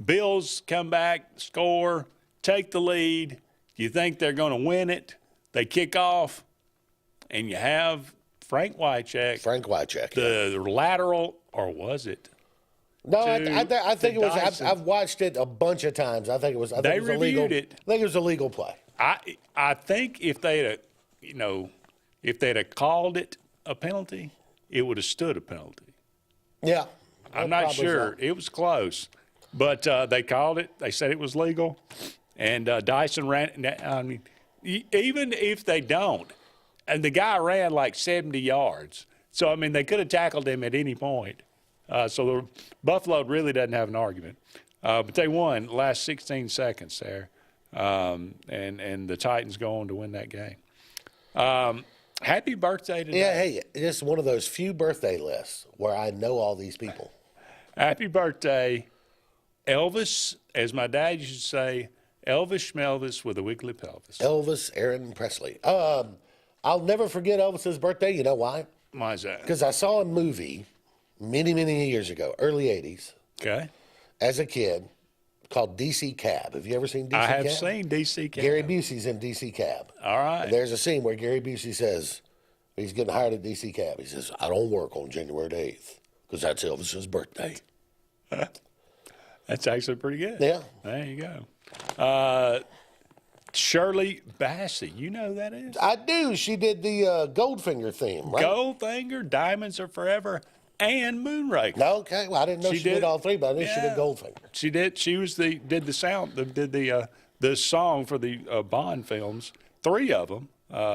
Bills come back, score, take the lead. You think they're going to win it. They kick off. And you have Frank Wycheck. The lateral, or was it? No, I think it was. I've watched it a bunch of times. I think it was. I think it was illegal. I think it was a legal play. I think if they'd have called it a penalty, it would have stood a penalty. Yeah, I'm not sure. It was close, but they called it. They said it was legal, and Dyson ran. I mean, even if they don't. And the guy ran like 70 yards. So, I mean, they could have tackled him at any point. So the Buffalo really doesn't have an argument. But they won the last 16 seconds there. And the Titans go on to win that game. Happy birthday today. Yeah, hey, it's one of those few birthday lists where I know all these people. Happy birthday, Elvis, as my dad used to say, Elvis Schmelvis with a wiggly pelvis. Elvis Aaron Presley. I'll never forget Elvis's birthday. You know why? Why is that? Because I saw a movie many, many years ago, early 80s. Okay. As a kid, called DC Cab. Have you ever seen DC Cab? I have seen DC Cab. Gary Busey's in DC Cab. All right. And there's a scene where Gary Busey says, he's getting hired at DC Cab. He says, I don't work on January 8th because that's Elvis's birthday. That's actually pretty good. Yeah. There you go. Shirley Bassey, you know who that is? I do. She did the Goldfinger theme, right? Goldfinger, Diamonds Are Forever, and Moonraker. Okay, well I didn't know she did all three, but I knew she did Goldfinger. She did. She was did the song for the Bond films, 3 of them.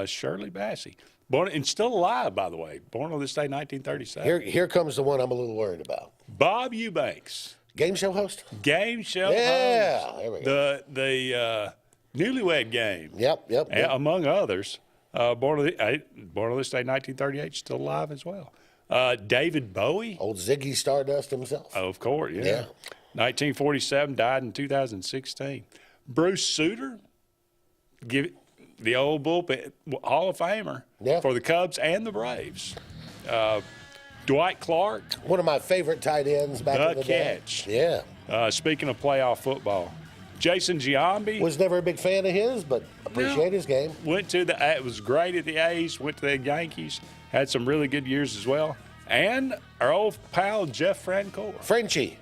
Shirley Bassey, born and still alive, by the way. Born on this day, 1937. Here comes the one I'm a little worried about. Bob Eubanks, game show host. Game show host. Yeah, there we go. The Newlywed Game. Yep. Among others. Born on this day, 1938, still alive as well. David Bowie. Old Ziggy Stardust himself. Oh, of course, yeah. 1947, died in 2016. Bruce Sutter, the old bullpen Hall of Famer for the Cubs and the Braves. Dwight Clark. One of my favorite tight ends back in the day. Catch. Yeah. Speaking of playoff football, Jason Giambi. Was never a big fan of his, but appreciate his game. It was great at the A's, went to the Yankees, had some really good years as well. And our old pal, Jeff Francoeur. Frenchie.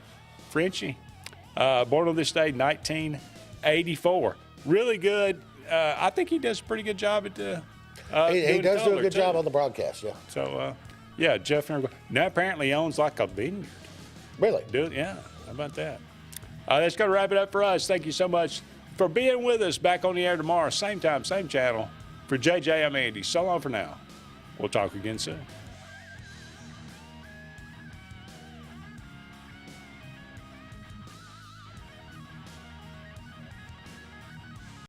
Born on this day, 1984. Really good. I think he does a pretty good job at the he does do a good too. job on the broadcast, yeah. So, Jeff Francoeur. Now apparently he owns like a vineyard. Really? Yeah, how about that? That's going to wrap it up for us. Thank you so much for being with us. Back on the air tomorrow, same time, same channel. For JJ, I'm Andy. So long for now. We'll talk again soon.